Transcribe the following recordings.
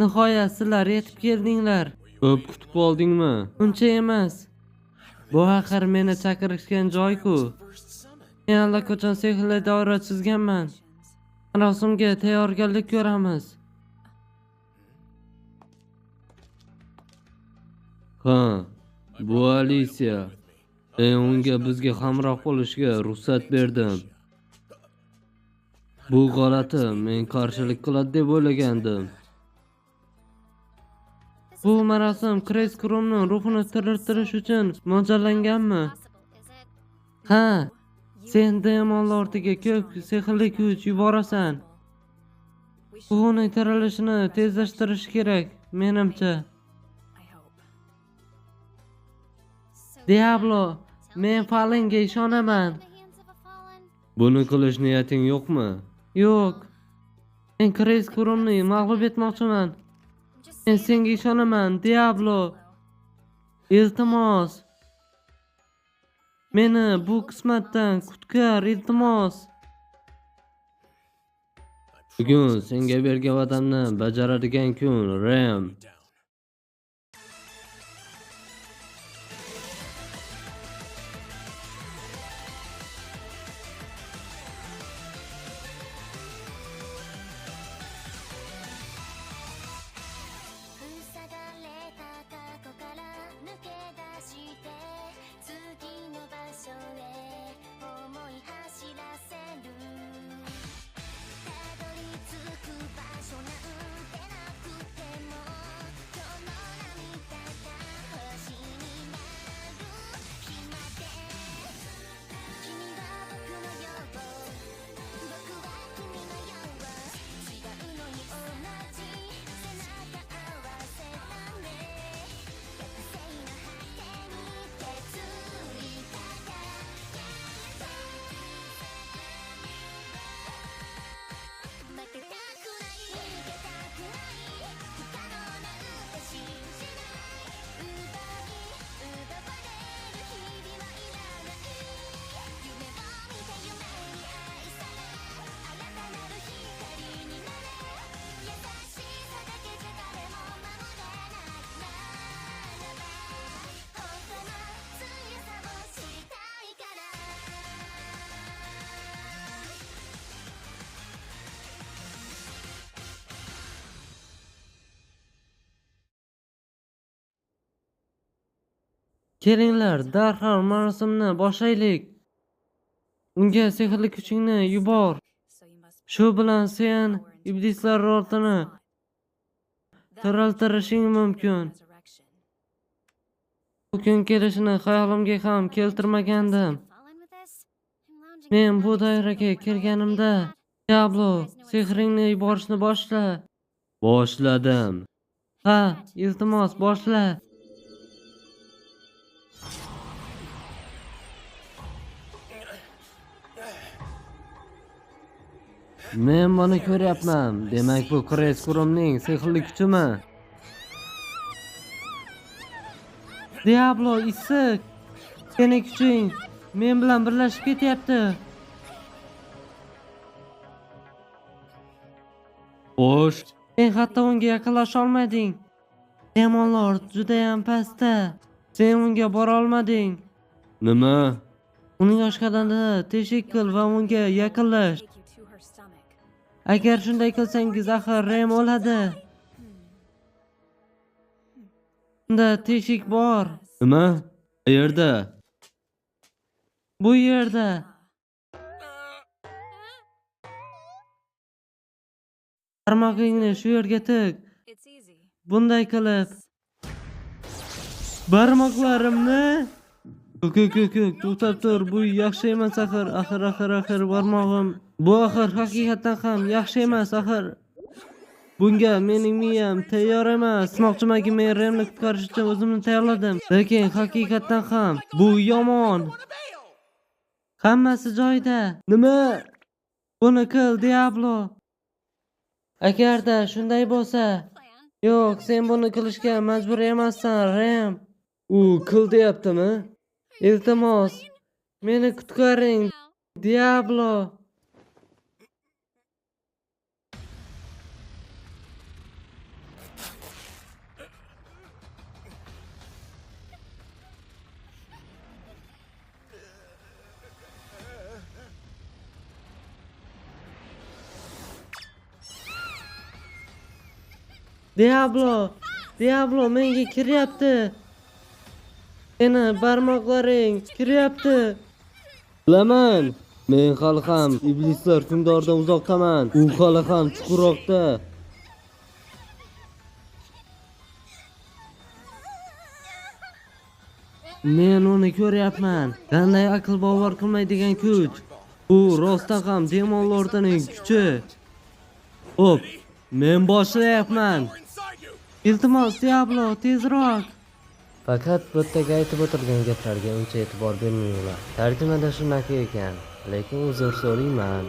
Nihoyat sizlar yetib keldinglar. Ko'p kutib oldingmi? Uncha emas. Bu axir meni chaqirishgan joy-ku. Men allaqachon sehrli doira chizganman. Marosimga tayyorgarlik ko'ramiz. Ha, bu Alicia. Unga bizga hamroh bo'lishga ruxsat berdim. Bu g'alati, men qarshilik qiladi deb o'ylagandim. Bu marosim Kres Krumning ruhini tiriltirish uchun mo'ljallanganmi? Ha, sen demonlar ortiga ko'p sehrli kuch yuborasan. Bu uning tirilishini tezlashtirish kerak, menimcha. Diablo, men Falinga ishonaman. Buni qilish niyating yo'qmi? Yo'q. Men Kres Krumni mag'lub etmoqchiman. Men senga ishonaman, Diablo. Iltimos. Meni bu qismatdan qutqar, iltimos. Bugun senga bergan va'damni bajaradigan kun, Rem. Kelinglar, darhol marosimni boshlaylik. Unga sehrli kuchingni yubor. Shu bilan sen iblislar rotini tiriltirishing mumkin. Bu kun kelishini xayolimga ham keltirmagandim. Men bu doiraga kirganimda, Diablo, sehringni yuborishni boshla. Boshladim. Ha, iltimos boshla. Men buni ko'ryapman. Demak, bu Kres Krumning sehrli kuchimi? Diablo, issiq. Seni kuching men bilan birlashib ketyapti. Xo'sh, Sen hatto unga yaqinlasha olmading. Demonlar juda ham pastda. Sen unga bora olmading. nima? Uning oshqozonida teshik qil va unga yaqinlash. Agar shunday qilsangiz, axir Rem o'ladi. Unda teshik bor. Nima? Qayerda? Bu yerda. Barmog'ingni shu yerga tiq. Bunday qilib. Barmoqlarimni Ko'k, to'xtab tur. Bu yaxshi emas axir barmog'im. Bu axir haqiqatan ham yaxshi emas axir. Bunga mening miyam tayyor emas. Smoqchimanki, men Remni qutqarish uchun o'zimni tayyorladim. Lekin haqiqatan ham bu yomon. Hammasi joyida. Nima? Buni qil, Diablo. Agarda shunday bo'lsa, yo'q, sen buni qilishga majbur emassan, Rem. U qil deyaptimi? Iltimos, meni qutqaring, Diablo. Diablo menga kiryapti. Seni barmoqlaring kiryapti. Bilaman. Men hali ham iblislar hukmdoridan uzoqdaman. U hali ham chuqurroqda. Men uni ko'ryapman. Qanday aql bovar qilmaydigan kuch. Bu rostdan ham demon lordining kuchi. Xo'p, men boshlayapman. Iltimos Diablo, tezroq. Faqat bu yerda aytib o'tirgan gaplarga uncha e'tibor bermanglar. Tarjimada shunaqa ekan, lekin uzr so'rayman.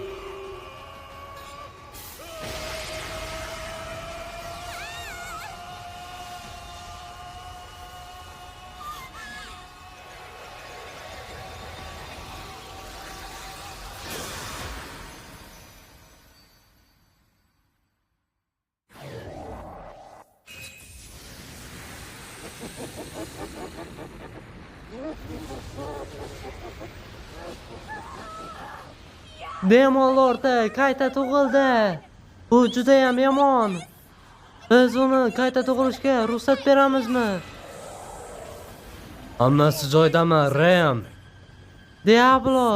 Demon lordi qayta tug'ildi. Bu juda ham yomon. Biz uni qayta tug'ilishga ruxsat beramizmi? Hammasi joydami, Ram? Diablo.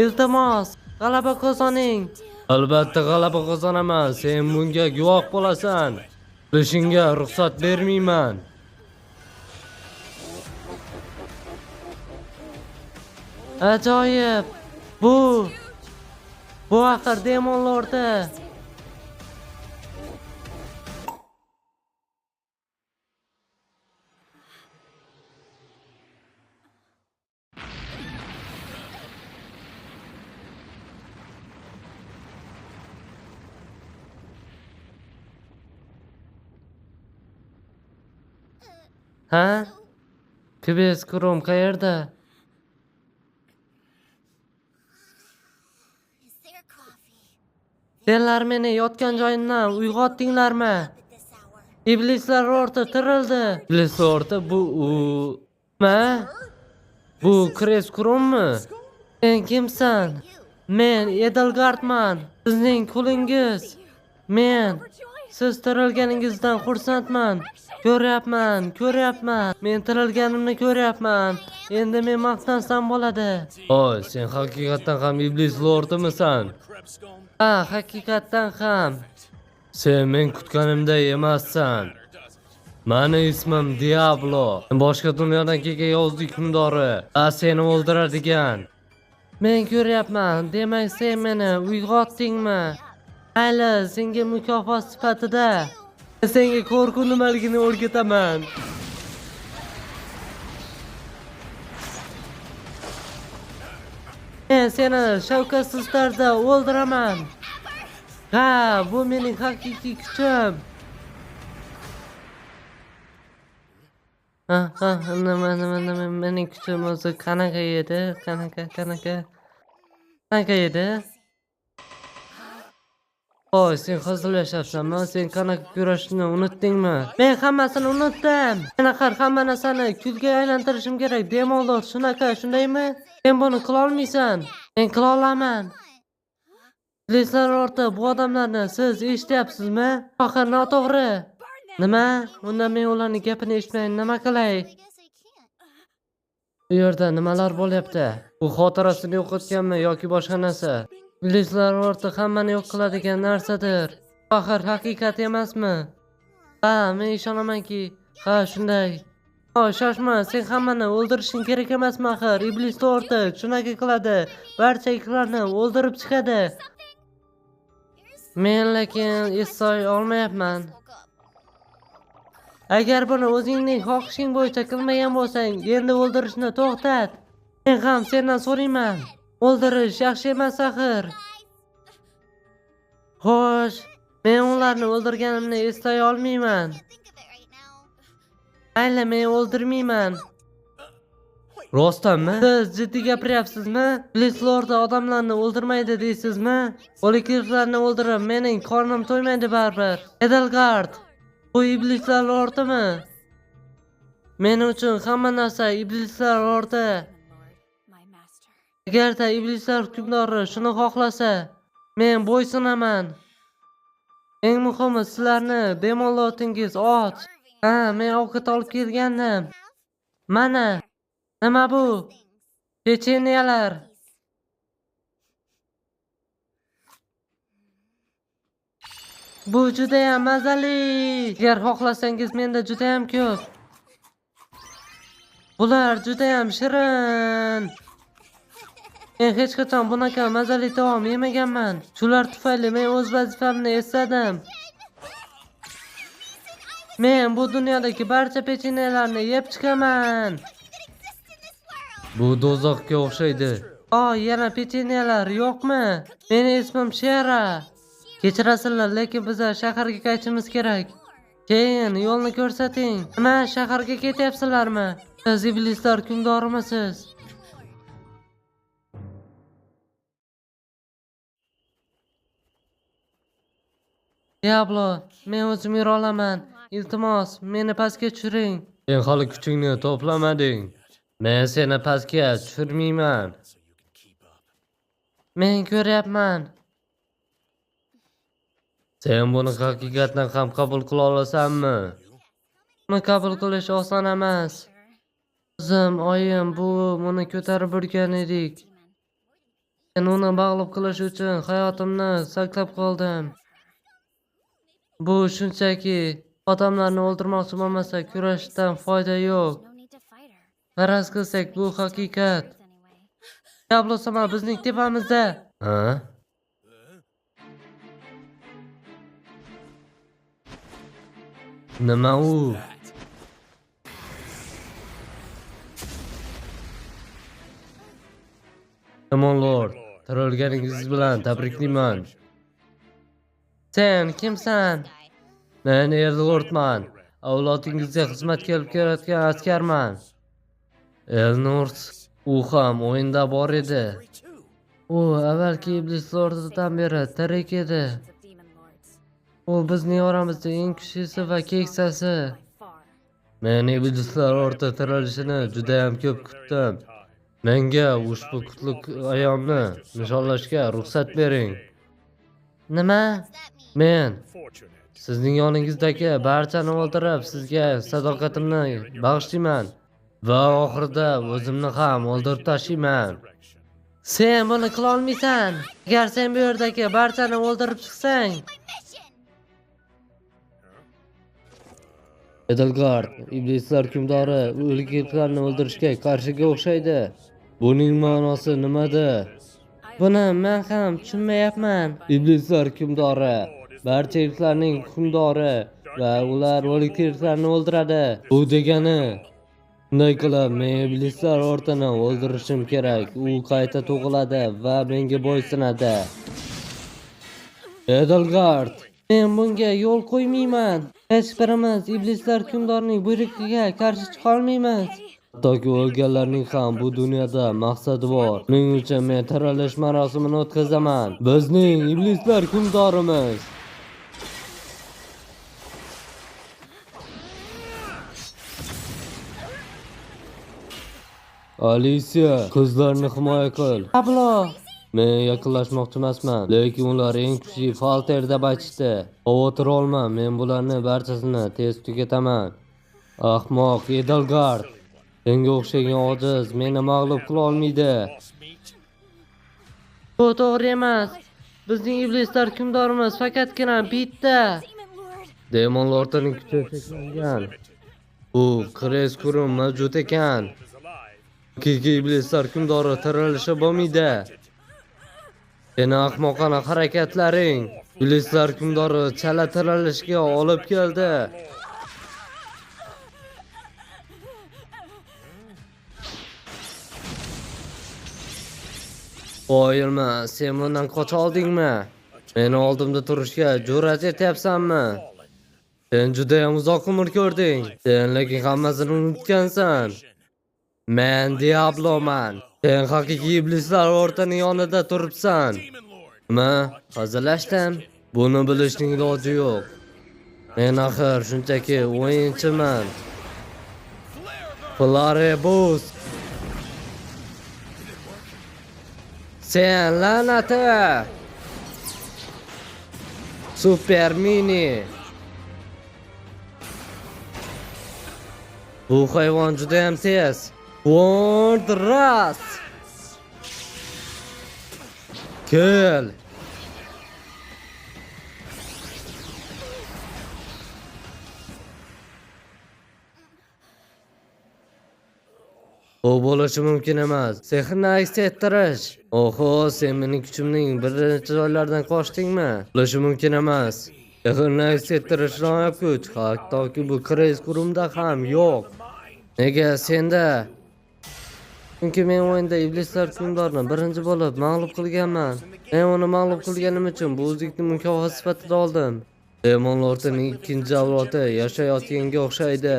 Iltimos, g'alaba qozoning. Albatta g'alaba qozonaman. Sen bunga guvoh bo'lasan. Bilishingga ruxsat bermayman. Ajoyib. Bu axir demon lordi. Ha? Kibes kurum qayerda? Senlar meni yotgan joyimdan uyg'otdinglarmi? Iblislar orti tirildi. Iblislar orti bu Nima? Bu Kres kurummi? Sen kimsan? Men Edelgardman. Sizning qulingiz. Men siz tirilganingizdan xursandman. Ko'ryapman. Men tirilganimni ko'ryapman. Endi men maqtansam bo'ladi. Oy, sen haqiqatan ham iblis lordimisan? Ha, haqiqatan ham. Sen men kutganimday emassan. Mani ismim Diablo. Boshqa dunyodan kelgan yovuzlik hukmdori. Seni o'ldiradigan. Men ko'ryapman. Demak, sen meni uyg'otdingmi? Mayli, senga mukofot sifatida senga qo'rquv nimaligini o'rgataman. Men seni shafqatsiz tarzda o'ldiraman. Ha, bu mening haqiqiy kuchim. Nima, mening kuchim o'zi qanaqa edi? Qanaqa edi? Oy, sen hazillashyapsanmi? Sen qanaqa kurashishni unutdingmi? Men hammasini unutdim. Men axir hamma narsani kulga aylantirishim kerak. Demonlar shundaymi? Sen buni qila olmaysan. Men qila olaman. Iblislar orti bu odamlarni siz eshityapsizmi? Axir noto'g'ri. Nima? Unda men ularning gapini eshitmay nima qilay? Bu yerda nimalar bo'lyapti? U xotirasini yo'qotganmi yoki boshqa narsa? Iblislar orti hammani yo'q qiladigan narsadir. Axir haqiqat emasmi? Ha, men ishonamanki, ha, shunday. Shoshma, sen hammani o'ldirishing kerak emasmi axir? Iblislar orti shunaqa qiladi. Barcha iklarni o'ldirib chiqadi. Men lekin eslay olmayapman. Agar buni o'zingning xohishing bo'yicha qilmagan bo'lsang, endi o'ldirishni to'xtat. Men ham sendan so'rayman. O'ldirish yaxshi emas axir. Xo'sh, men ularni o'ldirganimni eslay olmayman. Mayli, men o'ldirmayman. Rostdanmi? Siz jiddiy gapiryapsizmi? Iblis lordi odamlarni o'ldirmaydi deysizmi? O'liklarni o'ldirib, mening qornim to'ymaydi baribir. Edelgard, bu iblislar lordimi? Men uchun hamma narsa iblislar lordi. Agarda iblislar hukmdori shuni xohlasa, men bo'ysunaman. Eng muhimi sizlarni bemaloltingiz och. Ha, men ovqat olib kelgandim. Mana, nima bu? Pechenyelar. Bu judayam mazali. Agar xohlasangiz menda judayam ko'p. Bular judayam shirin. Men hech qachon bunaqa mazali taom yemaganman. Shular tufayli men o'z vazifamni esladim. Men bu dunyodagi barcha pechenyelarni yeb chiqaman. Bu do'zaxga o'xshaydi. Yana pechenyelar yo'qmi? Meni ismim Shera. Kechirasizlar, lekin biz shaharga qaytishimiz kerak. Keyin yo'lni ko'rsating. Nima, shaharga ketyapsizlarmi? Siz iblislar hukmdorimisiz? Diablo, men o'zim yura olaman. Iltimos, meni pastga tushiring. Sen hali kuchingni to'plamading. Men seni pastga tushirmayman. Men ko'ryapman. Sen buni haqiqatan ham qabul qila olasanmi? Buni qabul qilish oson emas. O'zim, oyim, buvim uni ko'tarib yurgan edik. Men uni mag'lub qilish uchun hayotimni saqlab qoldim. Bu shunchaki odamlarni o'ldirmoqchi bo'lmasa, kurashishdan foyda yo'q. Faraz qilsak, bu haqiqat. Diablo sama bizning tepamizda. Ha? Nima u? Demon Lord, tirilganingiz bilan tabriklayman. Sen kimsan? Men Eldlordman. Avlodingizga xizmatga kelib kelayotgan askarman. Elnors, u ham o'yinda bor edi. U avvalgi iblis lordidan beri tirik edi. U bizning oramizda eng kuchlisi va keksasi. Men iblislar o'rta tirilishini juda ham ko'p kutdim. Menga ushbu qutlug ayyomni nishonlashga ruxsat bering. Nima? Men sizning yoningizdagi barchani o'ldirib, sizga sadoqatimni bag'ishlayman va oxirida o'zimni ham o'ldirib tashlayman. Sen buni qila olmaysan. Agar sen bu yerdagi barchani o'ldirib chiqsang, Edelgard, iblislar hukmdori o'lik yigitlarni o'ldirishga qarshiga o'xshaydi. Buning ma'nosi nimada? Buni men ham tushunmayapman. Iblislar hukmdori barcha yigitlarning hukmdori va ular o'lik yigitlarni o'ldiradi. Bu degani, shunday qilib men iblislar o'rtani o'ldirishim kerak. U qayta tug'iladi va menga bo'ysunadi. Edelgard, men bunga yo'l qo'ymayman. Hech birimiz iblislar hukmdorining buyrug'iga qarshi chiqa olmaymiz. Hattoki o'lganlarning ham bu dunyoda maqsadi bor. Shuning uchun men tirilish marosimini o'tkazaman. Bizning iblislar hukmdorimiz. Alicia, qizlarni himoya qil. Pablo, men yaqinlashmoqchi emasman, lekin ular eng kuchli Falter deb aytishdi. Xavotir olma, men bularni barchasini tez tugataman. Ahmoq Edelgard, senga o'xshagan ojiz meni mag'lub qila olmaydi. Bu to'g'ri emas. Bizning iblislar hukmdorimiz faqatgina bitta. Demon Lordning kuchi cheklangan. U Kres Kurum mavjud ekan. Haqiqiy iblislar hukmdori tirilishi bo'lmaydi. Seni ahmoqona harakatlaring iblislar hukmdori chala tirilishga olib keldi. Qo'yilma, sen bundan qocha oldingmi? Meni oldimda turishga jur'at etyapsanmi? Sen juda ham uzoq umr ko'rding. Sen lekin hammasini unutgansan. Men Diabloman. Sen haqiqiy iblislar o'rtaning yonida turibsan. Nima? Hazillashdim. Buni bilishning iloji yo'q. Men axir shunchaki o'yinchiman. Flarebus. Sen la'nati. Super mini. Bu hayvon juda ham tez. Wondras. Kel. Bu bo'lishi mumkin emas. Sehrni aks ettirish. Oho, sen mening kuchimning birinchi joylaridan qochdingmi? Bo'lishi mumkin emas. Sehrni aks ettirish noyob kuch. Hattoki bu Crazy Kurumda ham yo'q. Nega senda? Chunki men o'yinda iblislar hukmdorini birinchi bo'lib mag'lub qilganman. Men uni mag'lub qilganim uchun bu o'zlikni mukofot sifatida oldim. Demon Lordning ikkinchi avlodi yashayotganga o'xshaydi.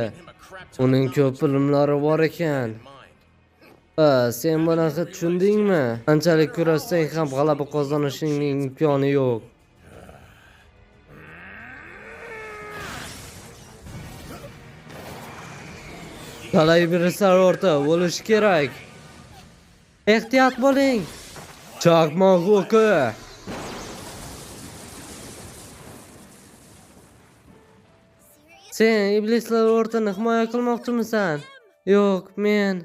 Uning ko'p bilimlari bor ekan. Sen bunaqa tushundingmi? Qanchalik kurashsang ham g'alaba qozonishingning imkoni yo'q. Talay iblislar o'rta bo'lishi kerak. Ehtiyot bo'ling. Chaqmoq o'qi. Sen iblislar o'rtani himoya qilmoqchimisan? Yo'q, men.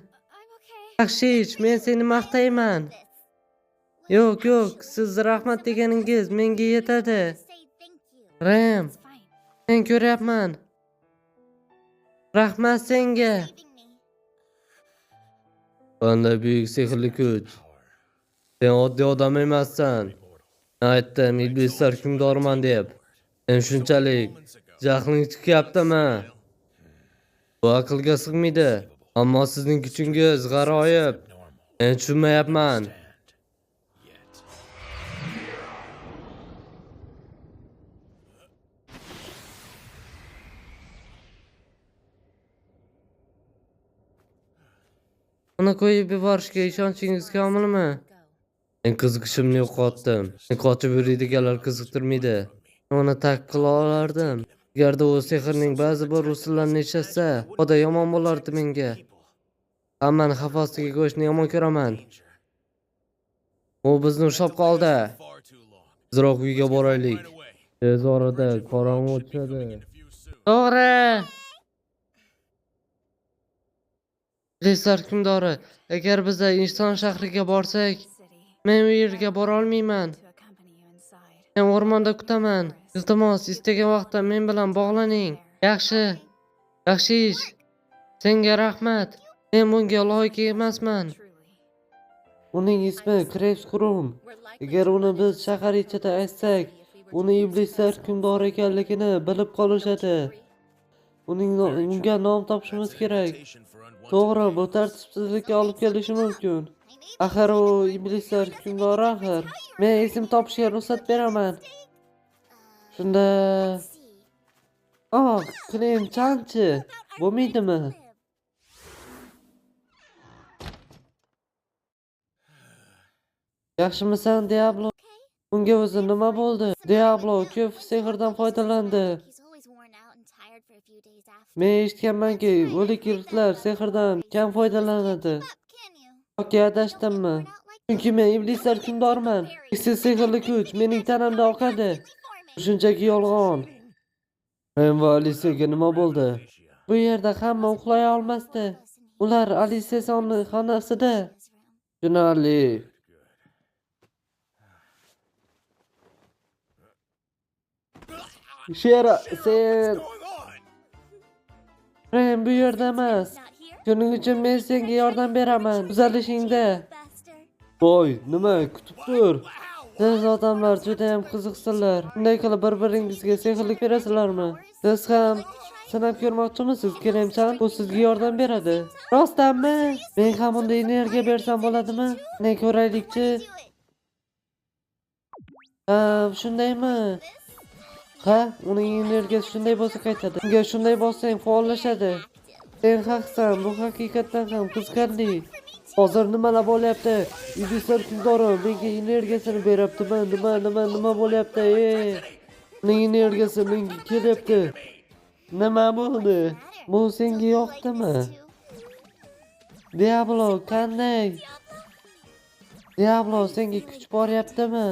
Yaxshi ish, men seni maqtayman. Yo'q, siz rahmat deganingiz menga yetadi. Rem, men ko'ryapman. Rahmat senga. Qanday buyuk sehrli kuch. Sen oddiy odam emassan. Aytdim, iblislar hukmdoriman deb. Sen shunchalik jahling chiqyaptimi? Bu aqlga sig'maydi. Ammo sizning kuchingiz g'aroyib. Men tushunmayapman. Uni qo'yib yuborishga ishonchingiz komilmi? Men qiziqishimni yo'qotdim. Men qochib yuradiganlar qiziqtirmaydi. Uni tak qila olardim. Agarda u sehrning ba'zi bir usullarini ishlatsa, xudo yomon bo'lardi menga. Hammani xafasiga qo'yishni yomon ko'raman. U bizni ushlab qoldi. Tezroq uyga boraylik. Tez orada qorong'u tushadi. To'g'ri. Iblislar hukmdori, agar biz inson shahriga borsak, men u yerga bora olmayman. Men o'rmonda kutaman. Iltimos, istagan vaqtda men bilan bog'laning. Yaxshi ish. Senga rahmat. Men bunga loyiq emasman. Uning ismi Crazy Kurum. Agar uni biz shahar ichida aytsak, uni iblislar hukmdori ekanligini bilib qolishadi. Unga nom topishimiz kerak. To'g'ri, bu tartibsizlikka olib kelishi mumkin. Axir u iblislar hukmdori axir. Men ism topishga ruxsat beraman. Shunda Krem chanchi bo'lmaydimi? Yaxshimisan, Diablo? Unga o'zi nima bo'ldi? Diablo ko'p sehrdan foydalandi. Men eshitganmanki, o'lik yirtlar sehrdan kam foydalanadi. Yoki adashdimmi? Chunki men iblislar hukmdoriman. Siz sehrli kuch mening tanamda oqadi. Shunchaki yolg'on. Men va Alisaga nima bo'ldi? Bu yerda hamma uxlay olmasdi. Ular Alisa sonning xonasida. Tushunarli. Shera, sen Rem bu yerda emas. Shuning uchun men senga yordam beraman. Tuzalishingda. Voy, nima kutib tur? Siz odamlar juda ham qiziqsinlar. Bunday qilib bir-biringizga sehrlik berasizlarmi? Siz ham sinab ko'rmoqchimisiz, Kerimchan? Bu sizga yordam beradi. Rostdanmi? Men ham unday energiya bersam bo'ladimi? Ne ko'raylikchi. Shundaymi? Ha, uning energiyasi shunday bo'lsa qaytadi. Unga shunday bossang faollashadi. Sen haqsan, bu haqiqatdan ham qiziqarli. Hozir nimalar bo'lyapti? Iblislar hukmdori menga energiyasini beryaptimi? Nima bo'lyapti? Uning energiyasi menga kelyapti. Nima bo'ldi? Bu senga yoqdimi? Diablo, qanday? Diablo, senga kuch boryaptimi?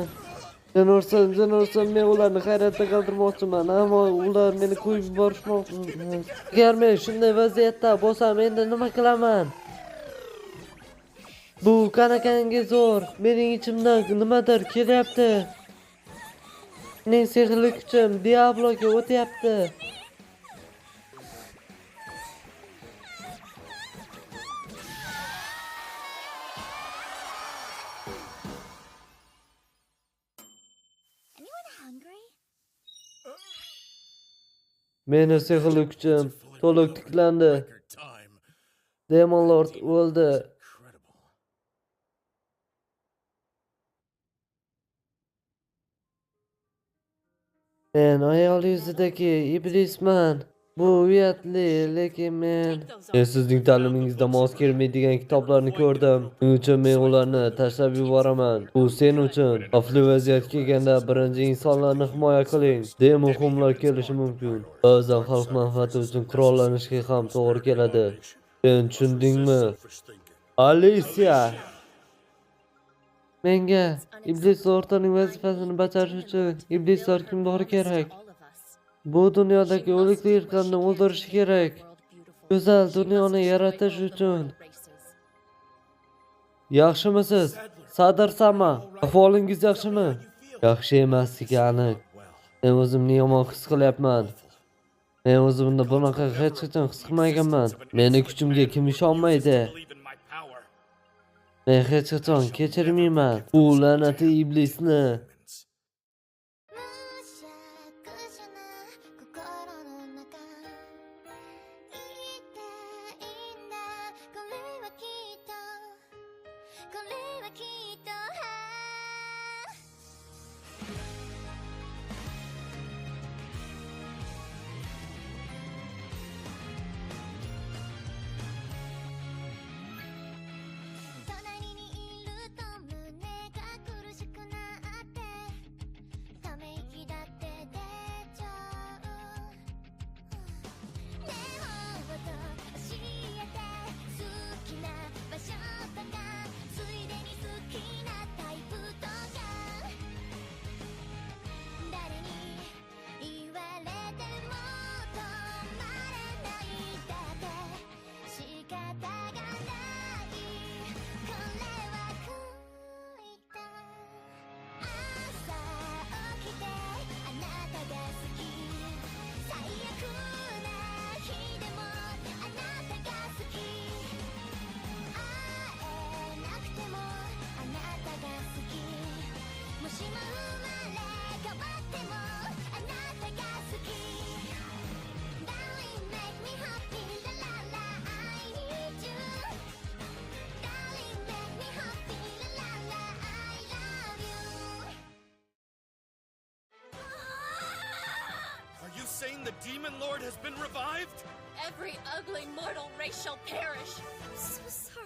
Sen ursam men ularni hayratda qoldirmoqchiman, ammo ular meni qo'yib yuborishmoqchi. Agar men shunday vaziyatda bo'lsam, endi nima qilaman? Bu qanaqangi zo'r. Mening ichimdan nimadir kelyapti. Mening sehrli kuchim Diabloga o'tyapti. Meni sehrli kuchim to'liq tiklandi. Demon Lord o'ldi. Men ayol yuzidagi iblisman. Bu uyatli, lekin men sizning ta'limingizda mos kelmaydigan kitoblarni ko'rdim. Shuning uchun men ularni tashlab yuboraman. Bu sen uchun. Xavfli vaziyat kelganda birinchi insonlarni himoya qiling. Demon xumlar kelishi mumkin. Ba'zan xalq manfaati uchun qurollanishga ham to'g'ri keladi. Sen tushundingmi? Alicia. Menga iblis lordining vazifasini bajarish uchun iblis hukmdori kerak. Bu dunyodagi o'likli irqlarni o'ldirish kerak. Go'zal dunyoni yaratish uchun. Yaxshimisiz? Sadr Sama, ahvolingiz yaxshimi? Yaxshi emasligi aniq. Men o'zimni yomon his qilyapman. Men o'zimni bunaqa hech qachon his qilmaganman. Meni kuchimga kim ishonmaydi? Men hech qachon kechirmayman bu la'nati iblisni. Saying the Demon Lord has been revived? Every ugly mortal race shall perish. I'm so sorry.